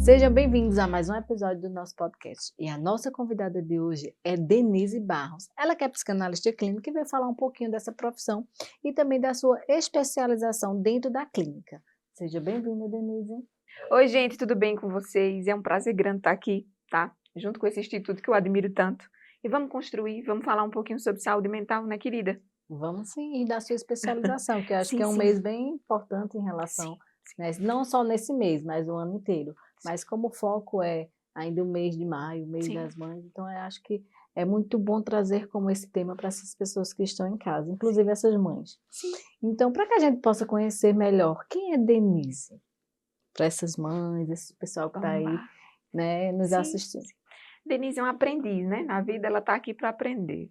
Sejam bem-vindos a mais um episódio do nosso podcast. E a nossa convidada de hoje é Denise Barros. Ela que é psicanalista clínica e veio falar um pouquinho dessa profissão e também da sua especialização dentro da clínica. Seja bem-vinda, Denise. Oi, gente, tudo bem com vocês? É um prazer grande estar aqui, tá? Junto com esse instituto que eu admiro tanto. E vamos construir, vamos falar um pouquinho sobre saúde mental, né, querida? Vamos sim, e da sua especialização, que eu acho Sim, que é um sim. mês bem importante em relação, né, não só nesse mês, mas o ano inteiro. Mas como o foco é ainda o mês de maio, o mês Sim. das mães, então eu acho que é muito bom trazer como esse tema para essas pessoas que estão em casa, inclusive essas mães. Sim. Então, para que a gente possa conhecer melhor quem é Denise, para essas mães, esse pessoal que está aí, Vamos lá. né, nos Sim. assistindo. Denise é uma aprendiz, né? Na vida ela está aqui para aprender.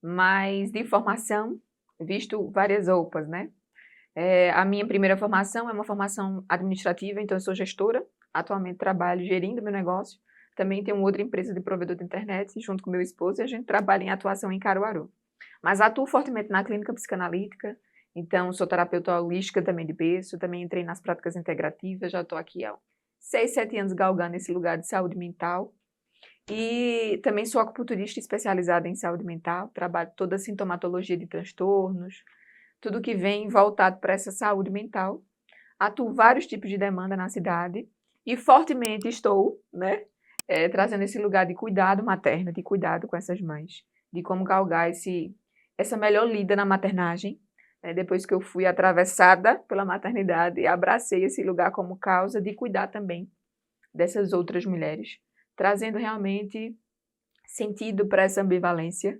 Mas de formação, visto várias roupas, né? A minha primeira formação é uma formação administrativa, então eu sou gestora. Atualmente trabalho gerindo meu negócio. Também tenho outra empresa de provedor de internet, junto com meu esposo, e a gente trabalha em atuação em Caruaru. Mas atuo fortemente na clínica psicanalítica, então sou terapeuta holística também de berço, também entrei nas práticas integrativas, já estou aqui há 6, 7 anos galgando esse lugar de saúde mental. E também sou acupunturista especializada em saúde mental, trabalho toda a sintomatologia de transtornos, tudo que vem voltado para essa saúde mental. Atuo vários tipos de demanda na cidade e fortemente estou, né, trazendo esse lugar de cuidado materno, de cuidado com essas mães, de como galgar essa melhor lida na maternagem, né, depois que eu fui atravessada pela maternidade e abracei esse lugar como causa de cuidar também dessas outras mulheres, trazendo realmente sentido para essa ambivalência,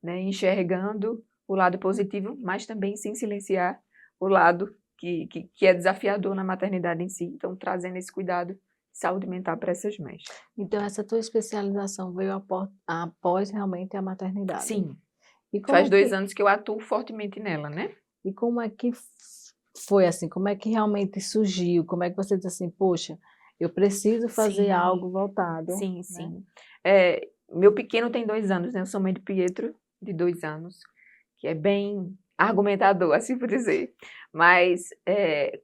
né, enxergando o lado positivo, mas também sem silenciar o lado que é desafiador na maternidade em si. Então, trazendo esse cuidado de saúde mental para essas mães. Então, essa tua especialização veio após realmente a maternidade. Sim, E como faz é 2 que, anos que eu atuo fortemente nela, né? e como é que foi assim? Como é que realmente surgiu? Como é que você disse assim, poxa, eu preciso fazer Sim, algo voltado, sim, né? sim. Meu pequeno tem 2 anos, né? Eu sou mãe de Pietro, de 2 anos, que é bem argumentador, assim por dizer. Mas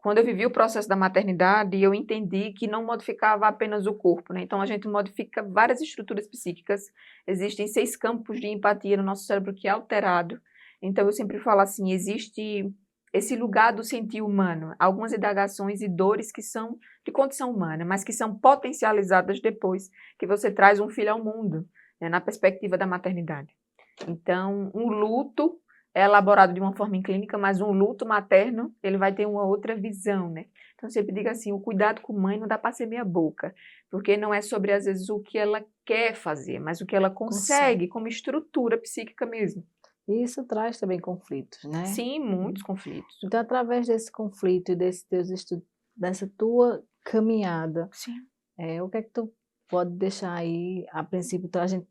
quando eu vivi o processo da maternidade, eu entendi que não modificava apenas o corpo, né? Então a gente modifica várias estruturas psíquicas. Existem 6 campos de empatia no nosso cérebro que é alterado. Então eu sempre falo assim, existe esse lugar do sentir humano, algumas indagações e dores que são de condição humana, mas que são potencializadas depois que você traz um filho ao mundo, né, na perspectiva da maternidade. Então, um luto é elaborado de uma forma em clínica, mas um luto materno, ele vai ter uma outra visão, né? Então, eu sempre digo assim, o cuidado com mãe não dá para ser meia boca, porque não é sobre, às vezes, o que ela quer fazer, mas o que ela consegue como estrutura psíquica mesmo. E isso traz também conflitos, né? Sim, muitos conflitos. Então, através desse conflito e desses teus estudos, dessa tua caminhada, Sim. o que é que tu pode deixar aí, a princípio, então, a gente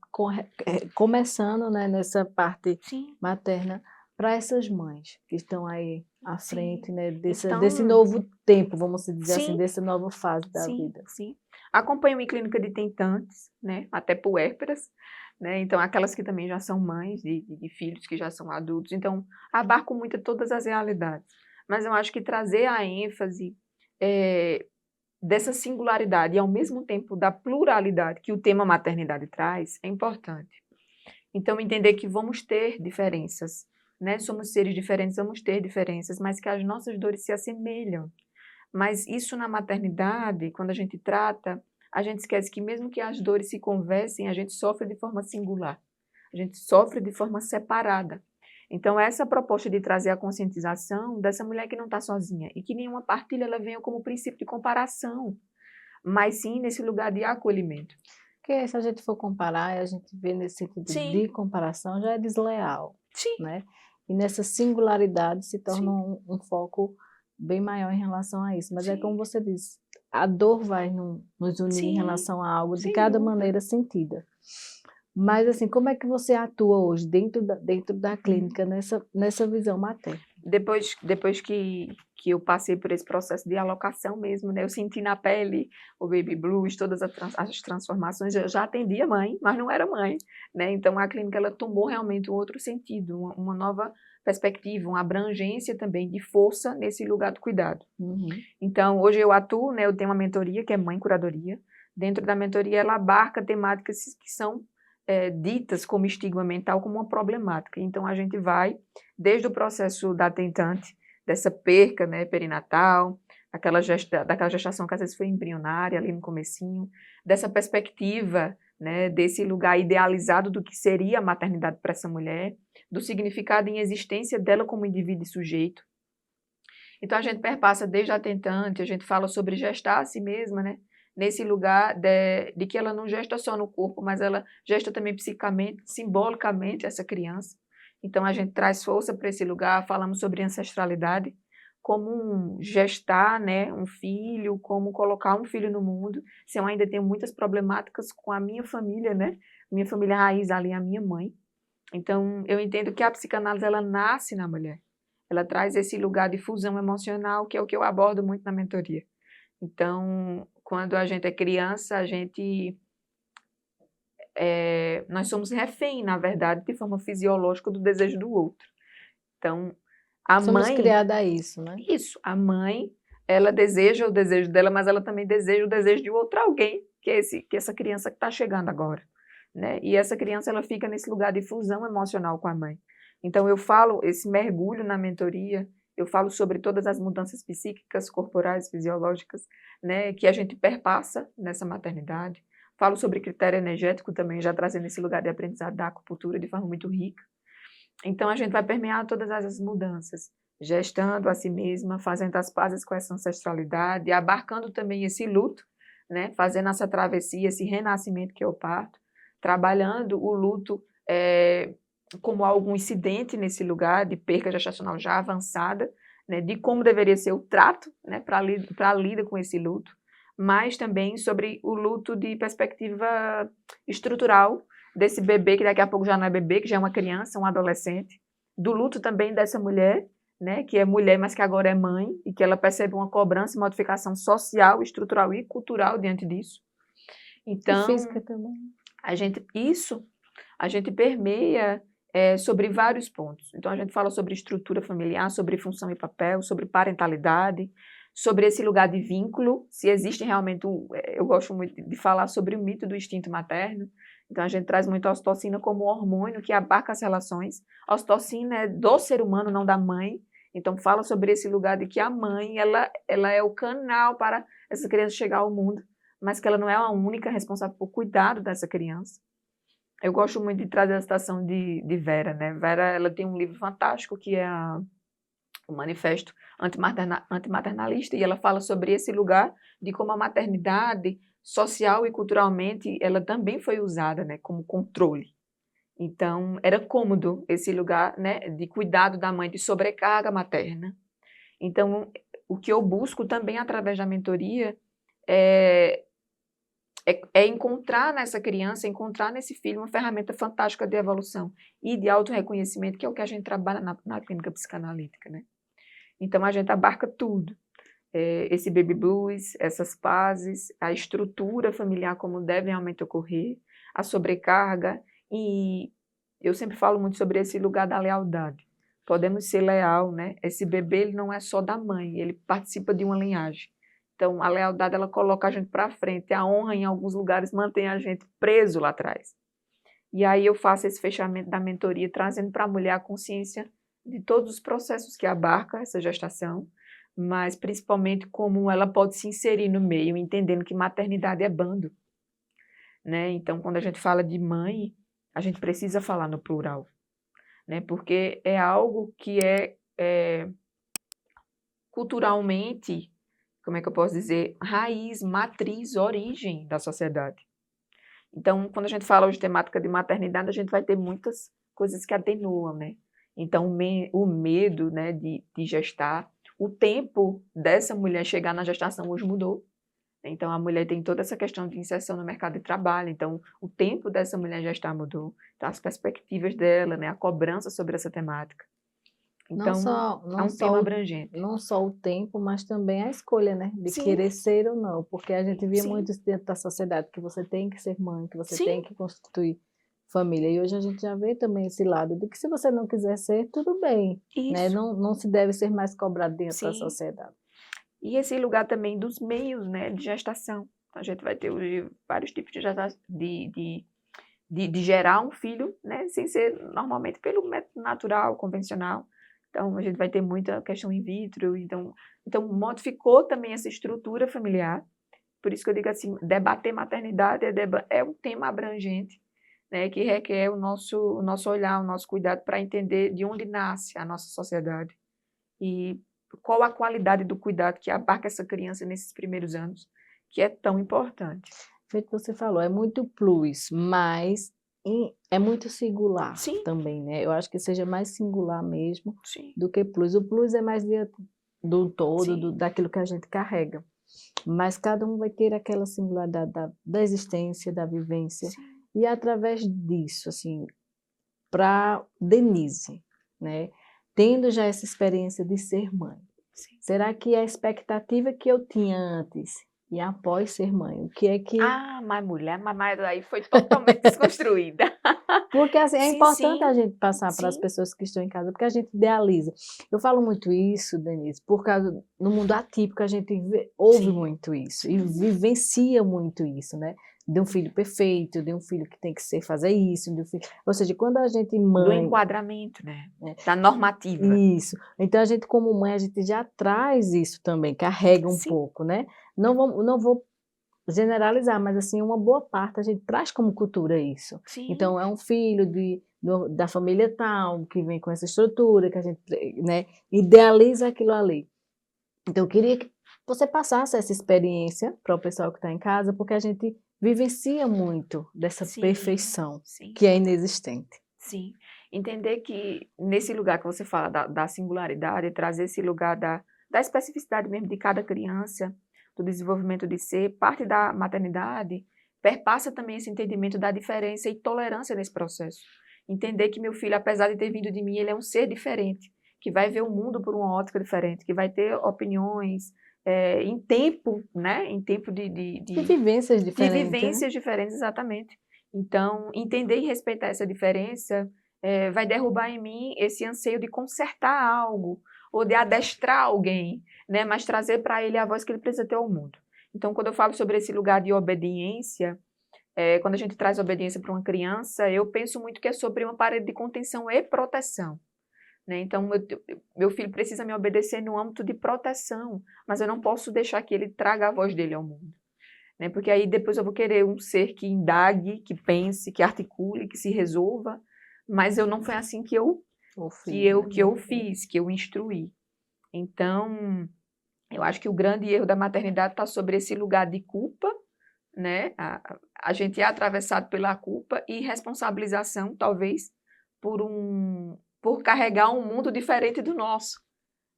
começando, né, nessa parte Sim. materna, para essas mães que estão aí à Sim. frente, né, desse Então, novo tempo, vamos dizer assim, sim, dessa nova fase da sim, vida. sim. Acompanho em clínica de tentantes, né, até puérperas, né, então aquelas que também já são mães de filhos que já são adultos, então abarco muito todas as realidades. Mas eu acho que trazer a ênfase dessa singularidade e ao mesmo tempo da pluralidade que o tema maternidade traz é importante. Então entender que vamos ter diferenças, né, somos seres diferentes, vamos ter diferenças, mas que as nossas dores se assemelham. Mas isso na maternidade, quando a gente trata, a gente esquece que mesmo que as dores se conversem, a gente sofre de forma singular. A gente sofre de forma separada. Então, essa proposta de trazer a conscientização dessa mulher que não está sozinha e que nenhuma partilha ela venha como princípio de comparação, mas sim nesse lugar de acolhimento. Porque se a gente for comparar, a gente vê nesse sentido Sim. de comparação, já é desleal, Sim. né? E nessa singularidade se torna Sim. um foco bem maior em relação a isso. Mas é Sim. como você disse, a dor vai nos unir em Sim. relação a algo de Sem cada dúvida. maneira sentida. Mas assim, como é que você atua hoje dentro da clínica nessa visão materna? Depois que eu passei por esse processo de alocação mesmo, né? Eu senti na pele o baby blues, todas as transformações. Eu já atendia mãe, mas não era mãe, né? Então a clínica ela tomou realmente um outro sentido, uma nova perspectiva, uma abrangência também de força nesse lugar do cuidado. Uhum. Então hoje eu atuo, né? Eu tenho uma mentoria que é Mãe Curadoria. dentro da mentoria ela abarca temáticas que são ditas como estigma mental, como uma problemática. Então, a gente vai desde o processo da tentante, dessa perca, né, perinatal, daquela gestação que às vezes foi embrionária, ali no comecinho, dessa perspectiva, né, desse lugar idealizado do que seria a maternidade para essa mulher, do significado em existência dela como indivíduo e sujeito. Então, a gente perpassa desde a tentante, a gente fala sobre gestar a si mesma, né? Nesse lugar de que ela não gesta só no corpo, mas ela gesta também psicamente, simbolicamente essa criança. Então, a gente traz força para esse lugar, falamos sobre ancestralidade, como gestar, né, um filho, como colocar um filho no mundo, se eu ainda tenho muitas problemáticas com a minha família, né? Minha família raiz ali, a minha mãe. Então, eu entendo que a psicanálise, ela nasce na mulher. Ela traz esse lugar de fusão emocional, que é o que eu abordo muito na mentoria. Então, quando a gente é criança, nós somos refém, na verdade, de forma fisiológica do desejo do outro. Então, a Somos mãe... criadas a isso, né? Isso, a mãe, ela deseja o desejo dela, mas ela também deseja o desejo de outro alguém, que é essa criança que está chegando agora, né? E essa criança, ela fica nesse lugar de fusão emocional com a mãe. Então, eu falo, esse mergulho na mentoria, eu falo sobre todas as mudanças psíquicas, corporais, fisiológicas, né, que a gente perpassa nessa maternidade. Falo sobre critério energético também, já trazendo esse lugar de aprendizado da acupuntura de forma muito rica. Então, a gente vai permear todas essas mudanças, gestando a si mesma, fazendo as pazes com essa ancestralidade, abarcando também esse luto, né, fazendo essa travessia, esse renascimento que eu parto, trabalhando o luto como algum incidente nesse lugar de perca gestacional já avançada, né, de como deveria ser o trato, né, para a lida com esse luto, mas também sobre o luto de perspectiva estrutural desse bebê, que daqui a pouco já não é bebê, que já é uma criança, um adolescente, do luto também dessa mulher, né, que é mulher, mas que agora é mãe, e que ela percebe uma cobrança e modificação social, estrutural e cultural diante disso. Então, e física também. a gente permeia sobre vários pontos. Então, a gente fala sobre estrutura familiar, sobre função e papel, sobre parentalidade, sobre esse lugar de vínculo, se existe realmente eu gosto muito de falar sobre o mito do instinto materno. Então, a gente traz muito a ocitocina como hormônio que abarca as relações. A ocitocina é do ser humano, não da mãe. Então, fala sobre esse lugar de que a mãe, ela é o canal para essa criança chegar ao mundo, mas que ela não é a única responsável por cuidado dessa criança. Eu gosto muito de trazer a citação de Vera, né? Vera, ela tem um livro fantástico que é o Manifesto Antimaternalista, e ela fala sobre esse lugar de como a maternidade, social e culturalmente, ela também foi usada, né, como controle. Então, era cômodo esse lugar, né, de cuidado da mãe, de sobrecarga materna. Então, o que eu busco também através da mentoria é encontrar nessa criança, encontrar nesse filho uma ferramenta fantástica de evolução e de autorreconhecimento, que é o que a gente trabalha na clínica psicanalítica, né? Então, a gente abarca tudo. Esse baby blues, essas pazes, a estrutura familiar como deve realmente ocorrer, a sobrecarga, e eu sempre falo muito sobre esse lugar da lealdade. Podemos ser leal, né? Esse bebê, ele não é só da mãe, ele participa de uma linhagem. Então, a lealdade, ela coloca a gente para frente, a honra, em alguns lugares, mantém a gente preso lá atrás. E aí eu faço esse fechamento da mentoria, trazendo para a mulher a consciência de todos os processos que abarca essa gestação, mas principalmente como ela pode se inserir no meio, entendendo que maternidade é bando, né? Então, quando a gente fala de mãe, a gente precisa falar no plural, né? Porque é algo que é culturalmente, como é que eu posso dizer, raiz, matriz, origem da sociedade. Então, quando a gente fala hoje de temática de maternidade, a gente vai ter muitas coisas que atenuam, né? Então, o medo, né, de gestar, o tempo dessa mulher chegar na gestação hoje mudou. Então, a mulher tem toda essa questão de inserção no mercado de trabalho. Então, o tempo dessa mulher gestar mudou. Então, as perspectivas dela, né, a cobrança sobre essa temática. Então, é um tema abrangente. Não só o tempo, mas também a escolha, né? De Sim. querer ser ou não. Porque a gente via Sim. muito isso dentro da sociedade, que você tem que ser mãe, que você Sim. tem que constituir família. E hoje a gente já vê também esse lado de que se você não quiser ser, tudo bem. Né? Isso. Não se deve ser mais cobrado dentro da Sim. sociedade. E esse lugar também dos meios, né, de gestação. A gente vai ter hoje vários tipos de gerar um filho, né, sem ser normalmente pelo método natural, convencional. Então, a gente vai ter muita questão in vitro, então modificou também essa estrutura familiar. Por isso que eu digo assim, debater maternidade é um tema abrangente, né, que requer o nosso olhar, o nosso cuidado para entender de onde nasce a nossa sociedade e qual a qualidade do cuidado que abarca essa criança nesses primeiros anos, que é tão importante. Feito você falou, é muito plus, mas é muito singular Sim, também, né? Eu acho que seja mais singular mesmo sim, do que plus. O plus é mais do todo, sim, daquilo que a gente carrega. Mas cada um vai ter aquela singularidade da existência, da vivência. sim, E através disso, assim, para Denise, né? Tendo já essa experiência de ser mãe, sim. será que a expectativa que eu tinha antes e após ser mãe, o que é que... Mas mulher, mas aí foi totalmente desconstruída. Porque assim, é Sim, importante a sim, gente passar para as sim, pessoas que estão em casa, porque a gente idealiza. Eu falo muito isso, Denise, por causa no mundo atípico a gente ouve sim, muito isso e sim. vivencia muito isso, né? De um filho perfeito, de um filho que tem que fazer isso, de um filho... Ou seja, quando a gente Do mãe, enquadramento, né? né? Da normativa. Isso. Então a gente como mãe a gente já traz isso também, carrega um Sim, pouco, né? Não vou generalizar, mas assim, uma boa parte a gente traz como cultura isso. sim, Então, é um filho da família tal, que vem com essa estrutura, que a gente, né, idealiza aquilo ali. Então, eu queria que você passasse essa experiência para o pessoal que está em casa, porque a gente vivencia muito dessa sim, perfeição, sim, que é inexistente. sim. Entender que nesse lugar que você fala da singularidade, trazer esse lugar da especificidade mesmo de cada criança, do desenvolvimento de ser, parte da maternidade, perpassa também esse entendimento da diferença e tolerância nesse processo. Entender que meu filho, apesar de ter vindo de mim, ele é um ser diferente, que vai ver o mundo por uma ótica diferente, que vai ter opiniões em tempo, né? Em tempo E vivências de diferentes, né? vivências diferentes, exatamente. Então, entender e respeitar essa diferença vai derrubar em mim esse anseio de consertar algo ou de adestrar alguém, né? Mas trazer para ele a voz que ele precisa ter ao mundo. Então, quando eu falo sobre esse lugar de obediência, quando a gente traz obediência para uma criança, eu penso muito que é sobre uma parede de contenção e proteção. Né? Então, meu filho precisa me obedecer no âmbito de proteção, mas eu não posso deixar que ele traga a voz dele ao mundo. Né? Porque aí depois eu vou querer um ser que indague, que pense, que articule, que se resolva, mas eu não foi assim que eu O que filho, eu né? que eu fiz, que eu instruí. Então, eu acho que o grande erro da maternidade está sobre esse lugar de culpa, né? A gente é atravessado pela culpa e responsabilização, talvez, por carregar um mundo diferente do nosso,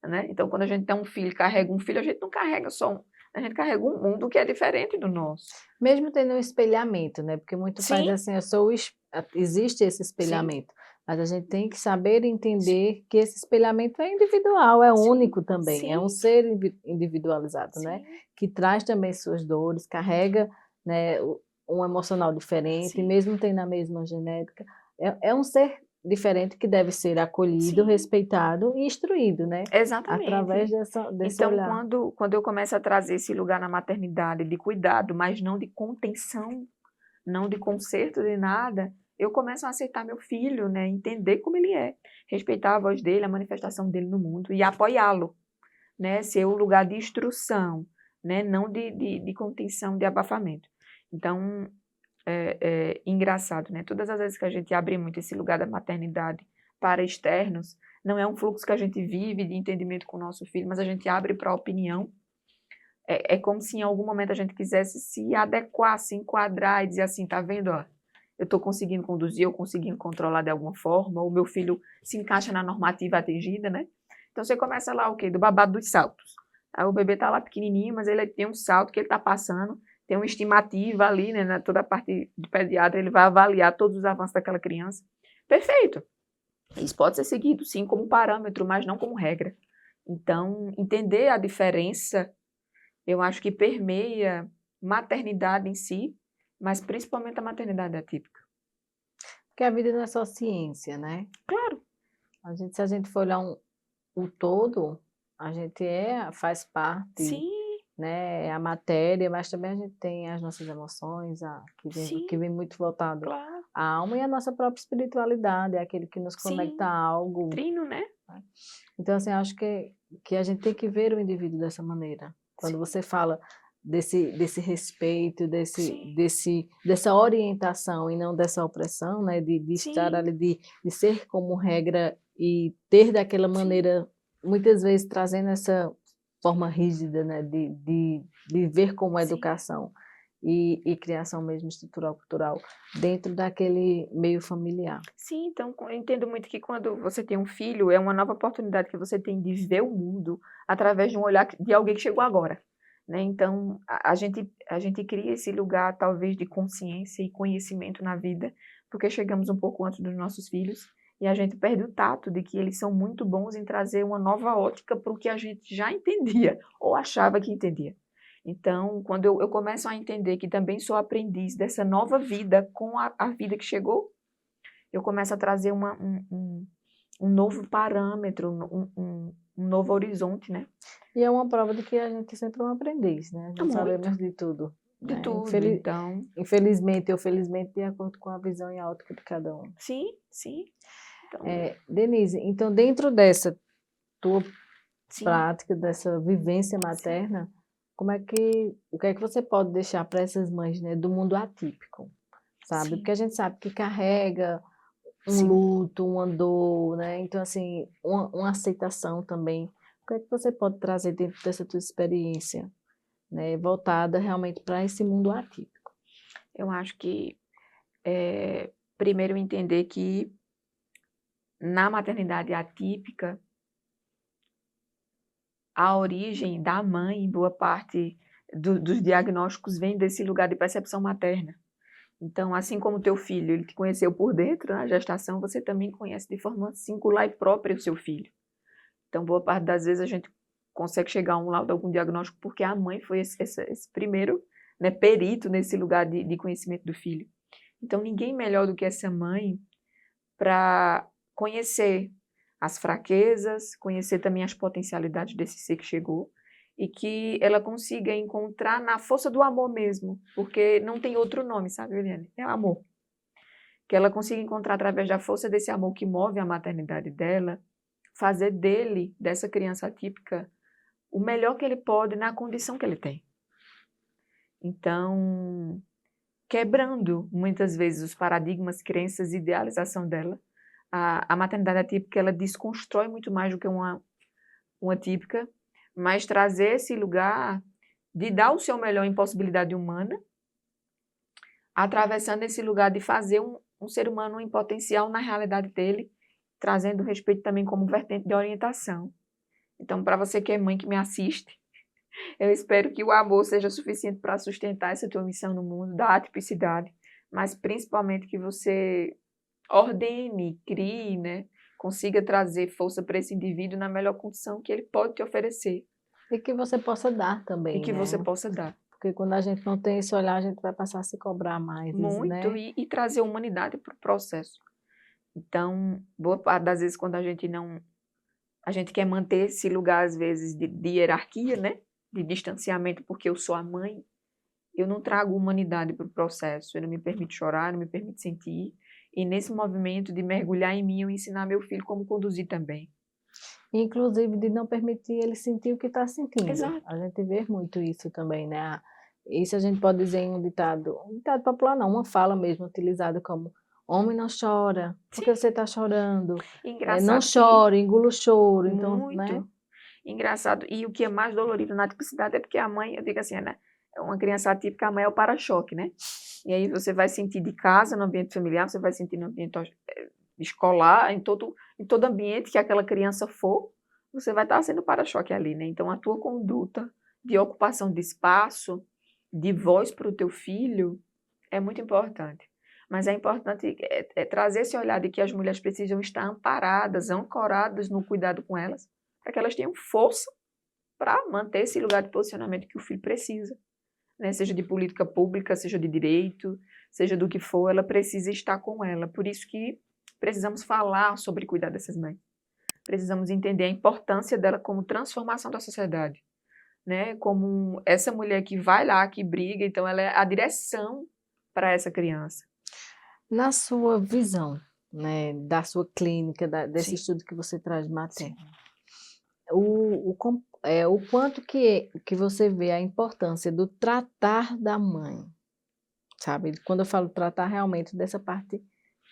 né? Então, quando a gente tem um filho, carrega um filho, a gente não carrega só a gente carrega um mundo que é diferente do nosso. Mesmo tendo um espelhamento, né? Porque muito faz Sim, assim, existe esse sim, espelhamento, mas a gente tem que saber sim, entender que esse espelhamento é individual, é sim, único também, é um sim, ser individualizado, né? sim, Que traz também suas dores, carrega, né, um emocional diferente, sim, mesmo tendo a mesma genética, é um ser diferente que deve ser acolhido, sim, respeitado e instruído, né? Através exatamente. desse Então, olhar. quando eu começo a trazer esse lugar na maternidade de cuidado, mas não de contenção, não de conserto de nada, eu começo a aceitar meu filho, né? Entender como ele é, respeitar a voz dele, a manifestação dele no mundo e apoiá-lo, né? Ser o lugar de instrução, né? Não de contenção, de abafamento. Então, engraçado, né? Todas as vezes que a gente abre muito esse lugar da maternidade para externos, não é um fluxo que a gente vive de entendimento com o nosso filho, mas a gente abre para a opinião. É como se em algum momento a gente quisesse se adequar, se enquadrar e dizer assim, tá vendo, ó, eu estou conseguindo conduzir, eu conseguindo controlar de alguma forma, o meu filho se encaixa na normativa atingida, né? Então você começa lá o quê? Do babado dos saltos. Aí o bebê tá lá pequenininho, mas ele tem um salto que ele tá passando, tem uma estimativa ali, né? Toda a parte de pediatra, ele vai avaliar todos os avanços daquela criança. Perfeito. Isso pode ser seguido, sim, como parâmetro, mas não como regra. Então, entender a diferença, eu acho que permeia maternidade em si, mas principalmente a maternidade atípica. Porque a vida não é só ciência, né? Claro, Se a gente for olhar o todo, a gente faz parte sim, né, a matéria, mas também a gente tem as nossas emoções, Sim, que vem muito voltado claro. à alma e a nossa própria espiritualidade, é aquele que nos conecta Sim, a algo. trino, né? Então, assim, acho que a gente tem que ver o indivíduo dessa maneira. Quando Sim, você fala desse respeito, sim, dessa orientação e não dessa opressão, né? De estar sim, ali, de ser como regra e ter daquela sim, maneira, muitas vezes trazendo essa forma rígida, né? De ver como sim. educação e criação mesmo estrutural, cultural, dentro daquele meio familiar. Sim, então eu entendo muito que quando você tem um filho, é uma nova oportunidade que você tem de ver o mundo através de um olhar de alguém que chegou agora, né? Então a gente cria esse lugar talvez de consciência e conhecimento na vida, porque chegamos um pouco antes dos nossos filhos e a gente perde o tato de que eles são muito bons em trazer uma nova ótica para o que a gente já entendia ou achava que entendia. Então, quando eu começo a entender que também sou aprendiz dessa nova vida com a vida que chegou, eu começo a trazer um novo parâmetro, um novo horizonte, né? E é uma prova de que a gente é sempre um aprendiz, né? Não Muito, sabemos de tudo, de né? tudo. Então, Infelizmente ou felizmente, de acordo com a visão e a ótica de cada um. sim, sim. Então, Denise, então dentro dessa tua sim, prática, dessa vivência sim, materna, o que é que você pode deixar para essas mães, né, do mundo atípico, sabe? sim, Porque a gente sabe que carrega um sim. luto, uma dor, né? Então, assim, uma aceitação também. O que é que você pode trazer dentro dessa tua experiência, né, voltada realmente para esse mundo atípico? Eu acho que primeiro entender que na maternidade atípica, a origem da mãe, boa parte dos diagnósticos vem desse lugar de percepção materna. Então, assim como o teu filho, ele te conheceu por dentro na gestação, você também conhece de forma singular e própria o seu filho. Então, boa parte das vezes a gente consegue chegar a um laudo, algum diagnóstico, porque a mãe foi esse primeiro, né, perito nesse lugar de conhecimento do filho. Então, ninguém melhor do que essa mãe para conhecer as fraquezas, conhecer também as potencialidades desse ser que chegou e que ela consiga encontrar na força do amor mesmo, porque não tem outro nome, sabe, Eliane? É amor. Que ela consiga encontrar através da força desse amor que move a maternidade dela, fazer dele, dessa criança atípica, o melhor que ele pode na condição que ele tem. Então, quebrando muitas vezes os paradigmas, crenças e idealização dela, a maternidade atípica ela desconstrói muito mais do que uma típica, mas trazer esse lugar de dar o seu melhor em possibilidade humana, atravessando esse lugar de fazer um ser humano em potencial na realidade dele, trazendo o respeito também como vertente de orientação. Então, para você que é mãe que me assiste, eu espero que o amor seja suficiente para sustentar essa tua missão no mundo da atipicidade, mas principalmente que você ordene, crie, né? Consiga trazer força para esse indivíduo na melhor condição que ele pode te oferecer E que você possa dar e também, que você né? possa dar. Porque quando a gente não tem esse olhar, a gente vai passar a se cobrar mais, Muito né? e trazer humanidade para o processo. Então, boa parte das vezes quando a gente não... A gente quer manter esse lugar, às vezes, de hierarquia, né? De distanciamento, porque eu sou a mãe, eu não trago humanidade para o processo, eu não me permito chorar, não me permito sentir. E nesse movimento de mergulhar em mim, eu ensinar meu filho como conduzir também. Inclusive de não permitir ele sentir o que está sentindo. Exato. A gente vê muito isso também, né? Isso a gente pode dizer em um ditado popular não, uma fala mesmo utilizada como homem não chora, Sim, porque você está chorando, não engraçado que chore, engula o choro, então, né? muito engraçado. E o que é mais dolorido na tipicidade é porque a mãe, eu digo assim, né? Uma criança atípica, a mãe é o para-choque, né? E aí você vai sentir de casa, no ambiente familiar, você vai sentir no ambiente escolar, em todo ambiente que aquela criança for, você vai estar sendo para-choque ali, né? Então a tua conduta de ocupação de espaço, de voz para o teu filho, é muito importante. Mas é importante trazer esse olhar de que as mulheres precisam estar amparadas, ancoradas no cuidado com elas, para que elas tenham força para manter esse lugar de posicionamento que o filho precisa, né? Seja de política pública, seja de direito, seja do que for, ela precisa estar com ela. Por isso que precisamos falar sobre cuidar dessas mães. Precisamos entender a importância dela como transformação da sociedade. né, como essa mulher que vai lá, que briga, então ela é a direção para essa criança. Na sua visão, né, da sua clínica, desse Sim, estudo que você traz de sim. materno, o quanto que você vê a importância do tratar da mãe, sabe? Quando eu falo tratar realmente dessa parte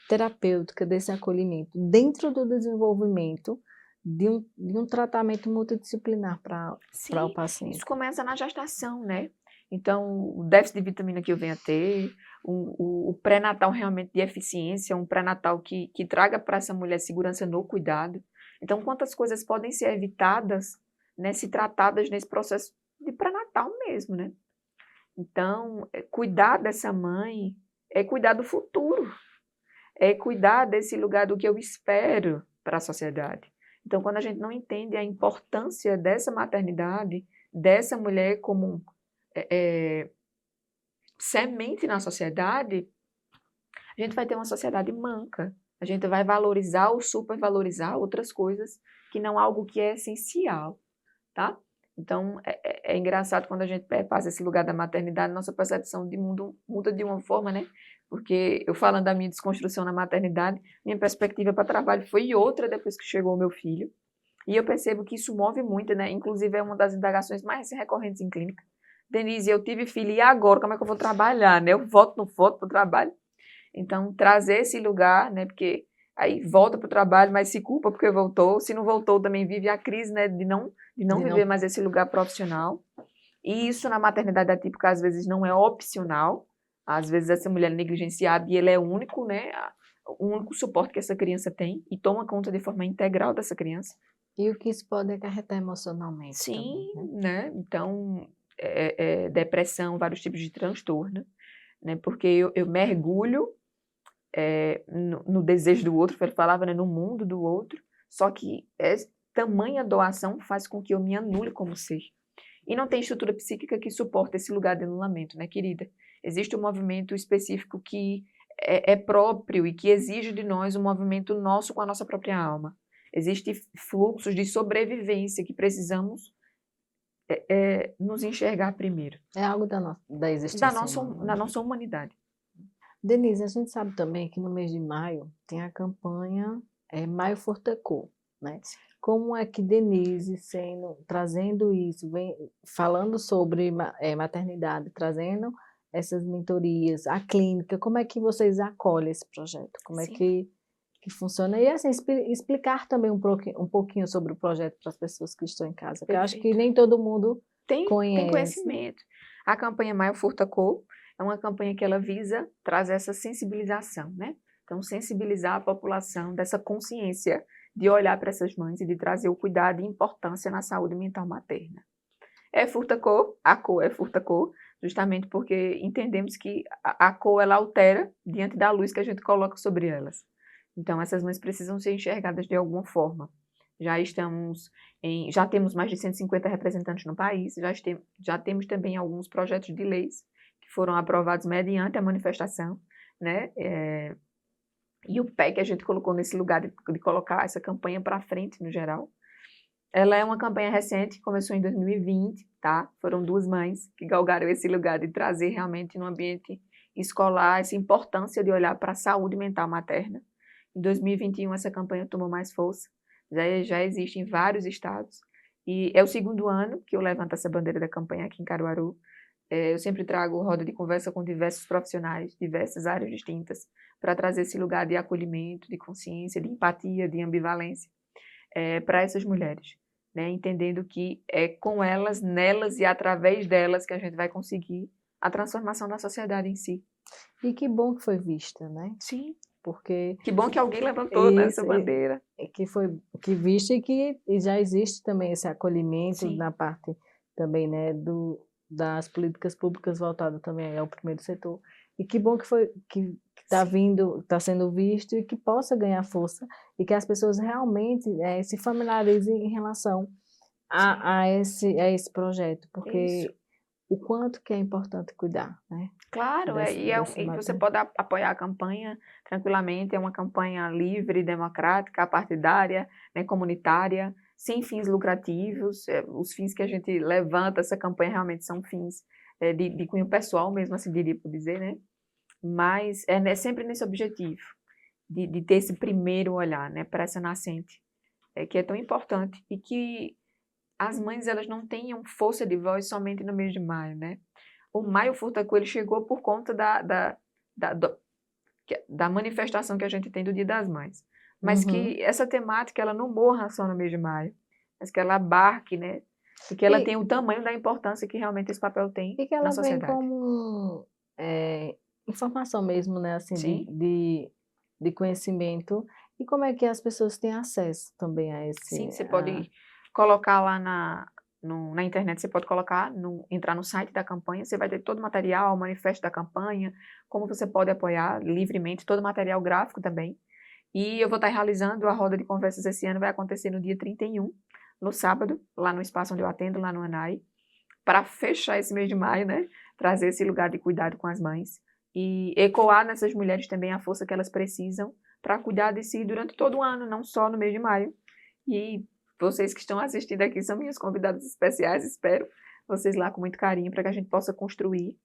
terapêutica, desse acolhimento, dentro do desenvolvimento de um tratamento multidisciplinar para o Sim, isso paciente. começa na gestação, né? Então, o déficit de vitamina que eu venho a ter, o pré-natal realmente de eficiência, um pré-natal que traga para essa mulher segurança no cuidado. Então, quantas coisas podem ser evitadas, né, se tratadas nesse processo de pré-natal mesmo, né? Então, cuidar dessa mãe é cuidar do futuro, é cuidar desse lugar do que eu espero para a sociedade. Então, quando a gente não entende a importância dessa maternidade, dessa mulher como semente na sociedade, a gente vai ter uma sociedade manca. A gente vai valorizar ou supervalorizar outras coisas que não algo que é essencial, tá? Então, é engraçado quando a gente passa esse lugar da maternidade, nossa percepção de mundo muda de uma forma, né? Porque eu falando da minha desconstrução na maternidade, minha perspectiva para trabalho foi outra depois que chegou o meu filho. E eu percebo que isso move muito, né? Inclusive, é uma das indagações mais recorrentes em clínica. Denise, eu tive filho, e agora? Como é que eu vou trabalhar, né? Eu volto, não volto para o trabalho? Então, trazer esse lugar, né? Porque aí volta para o trabalho, mas se culpa porque voltou. Se não voltou, também vive a crise, né? De não De viver não, mais esse lugar profissional. E isso na maternidade atípica, às vezes, não é opcional. Às vezes, essa mulher é negligenciada e ele é único, né? O único suporte que essa criança tem e toma conta de forma integral dessa criança. e o que isso pode acarretar emocionalmente também, Sim, né? né? Então, depressão, vários tipos de transtorno, né? Porque eu mergulho no desejo do outro, ele falava, né? No mundo do outro, só que tamanha doação faz com que eu me anule como ser. E não tem estrutura psíquica que suporte esse lugar de anulamento, né, querida? Existe um movimento específico que é próprio e que exige de nós um movimento nosso com a nossa própria alma. Existem fluxos de sobrevivência que precisamos nos enxergar primeiro, É algo da da existência nossa, humana, da né? nossa humanidade. Denise, a gente sabe também que no mês de maio tem a campanha Maio Fortecô, né? Como é que Denise, trazendo isso, vem falando sobre maternidade, trazendo essas mentorias, a clínica, como é que vocês acolhem esse projeto? Como é Sim, que funciona? E assim, explicar também um pouquinho sobre o projeto para as pessoas que estão em casa, porque eu acho que perfeito. nem todo mundo Tem conhece. conhecimento. A campanha Maio Furta Cor é uma campanha que ela visa trazer essa sensibilização, né? Então, sensibilizar a população dessa consciência de olhar para essas mães e de trazer o cuidado e importância na saúde mental materna. É furta cor, a cor é furta cor, justamente porque entendemos que a cor ela altera diante da luz que a gente coloca sobre elas. Então, essas mães precisam ser enxergadas de alguma forma. Já temos mais de 150 representantes no país, já temos também alguns projetos de leis que foram aprovados mediante a manifestação, né? E o pé que a gente colocou nesse lugar de colocar essa campanha para frente, no geral. Ela é uma campanha recente, começou em 2020, tá? Foram 2 mães que galgaram esse lugar de trazer realmente no ambiente escolar essa importância de olhar para a saúde mental materna. Em 2021, essa campanha tomou mais força, já existe em vários estados, e é o 2º ano que eu levanto essa bandeira da campanha aqui em Caruaru. Eu sempre trago roda de conversa com diversos profissionais, diversas áreas distintas, para trazer esse lugar de acolhimento, de consciência, de empatia, de ambivalência, para essas mulheres, né? Entendendo que é com elas, nelas e através delas que a gente vai conseguir a transformação da sociedade em si. E que bom que foi vista, né? Sim, Porque que bom que alguém levantou, né, essa isso, bandeira. que foi que viste e já existe também esse acolhimento Sim, na parte também, né, das políticas públicas voltadas também ao primeiro setor. E que bom que está sim, vindo, está sendo visto e que possa ganhar força e que as pessoas realmente se familiarizem em relação sim, a esse projeto, isso. porque o quanto que é importante cuidar, né? Claro, e você pode apoiar a campanha tranquilamente, é uma campanha livre, democrática, partidária, né, comunitária, sem fins lucrativos, os fins que a gente levanta, essa campanha realmente são fins de cunho pessoal mesmo, assim diria por dizer, né? Mas é sempre nesse objetivo, de ter esse primeiro olhar, né, para essa nascente, que é tão importante, e que as mães elas não tenham força de voz somente no mês de maio, né? O Maio Furtacô, ele chegou por conta da manifestação que a gente tem do Dia das Mães. Mas que essa temática, ela não morra só no mês de maio, mas que ela abarque, né? E que ela tenha o tamanho da importância que realmente esse papel tem e que ela na sociedade. vem como informação mesmo, né? Assim, de conhecimento. E como é que as pessoas têm acesso também a esse... Sim, você pode colocar lá na internet, você pode entrar no site da campanha, você vai ter todo o material, o manifesto da campanha, como você pode apoiar livremente, todo o material gráfico também. E eu vou estar realizando a roda de conversas esse ano, vai acontecer no dia 31, no sábado, lá no espaço onde eu atendo, lá no ANAI, para fechar esse mês de maio, né? Trazer esse lugar de cuidado com as mães e ecoar nessas mulheres também a força que elas precisam para cuidar de si durante todo o ano, não só no mês de maio. E vocês que estão assistindo aqui são minhas convidadas especiais, espero vocês lá com muito carinho para que a gente possa construir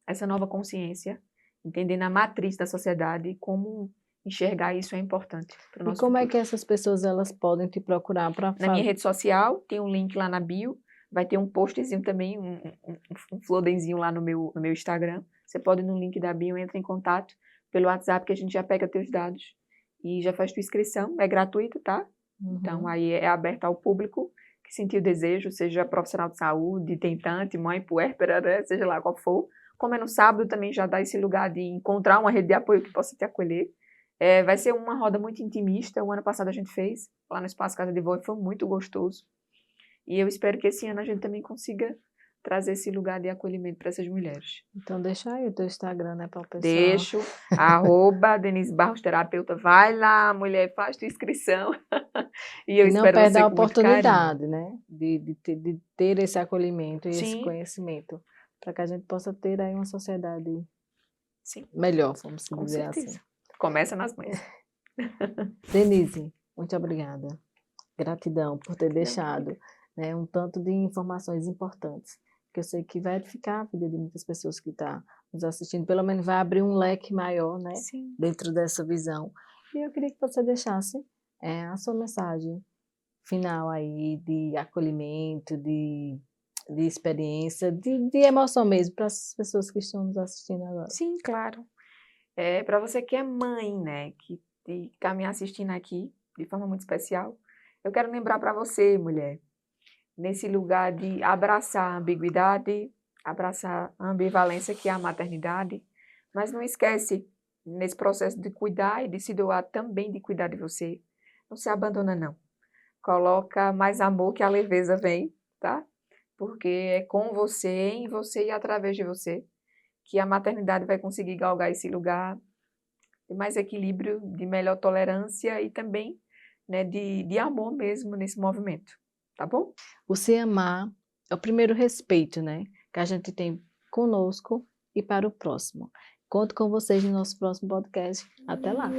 essa nova consciência, entendendo a matriz da sociedade e como enxergar isso é importante para o nosso E como futuro. é que essas pessoas elas podem te procurar para Na minha rede social, tem um link lá na bio, vai ter um postzinho também, um flodenzinho lá no meu Instagram. Você pode ir no link da bio, entra em contato pelo WhatsApp que a gente já pega teus dados e já faz tua inscrição, é gratuito, tá? Então, aí é aberto ao público que sentir o desejo, seja profissional de saúde, tentante, mãe, puérpera, né? Seja lá qual for. Como é no sábado, também já dá esse lugar de encontrar uma rede de apoio que possa te acolher. Vai ser uma roda muito intimista. O ano passado a gente fez lá no Espaço Casa de Vó e foi muito gostoso. E eu espero que esse ano a gente também consiga trazer esse lugar de acolhimento para essas mulheres. Então deixa aí o teu Instagram, né, para o pessoal. Deixo, @Denise Barros Terapeuta. Vai lá, mulher, faz tua inscrição. E eu espero não perde você a com muito carinho. oportunidade, né, de ter esse acolhimento e esse Sim. conhecimento, para que a gente possa ter aí uma sociedade Sim. melhor, vamos Com dizer certeza. assim. Começa nas mães. Denise, muito obrigada. Gratidão por ter deixado, né, um tanto de informações importantes, que eu sei que vai edificar a vida de muitas pessoas que estão nos assistindo, pelo menos vai abrir um leque maior, né, Sim. dentro dessa visão. E eu queria que você deixasse a sua mensagem final aí de acolhimento, de experiência, de emoção mesmo, para as pessoas que estão nos assistindo agora. Sim, claro. Para você que é mãe, né, que está me assistindo aqui de forma muito especial, eu quero lembrar para você, mulher, nesse lugar de abraçar a ambiguidade, abraçar a ambivalência que é a maternidade, mas não esquece, nesse processo de cuidar e de se doar também de cuidar de você, não se abandona não. Coloca mais amor que a leveza vem, tá? Porque é com você, em você e através de você que a maternidade vai conseguir galgar esse lugar de mais equilíbrio, de melhor tolerância e também, né, de amor mesmo nesse movimento, tá bom? O se amar é o primeiro respeito, né, que a gente tem conosco e para o próximo. Conto com vocês no nosso próximo podcast. Até lá!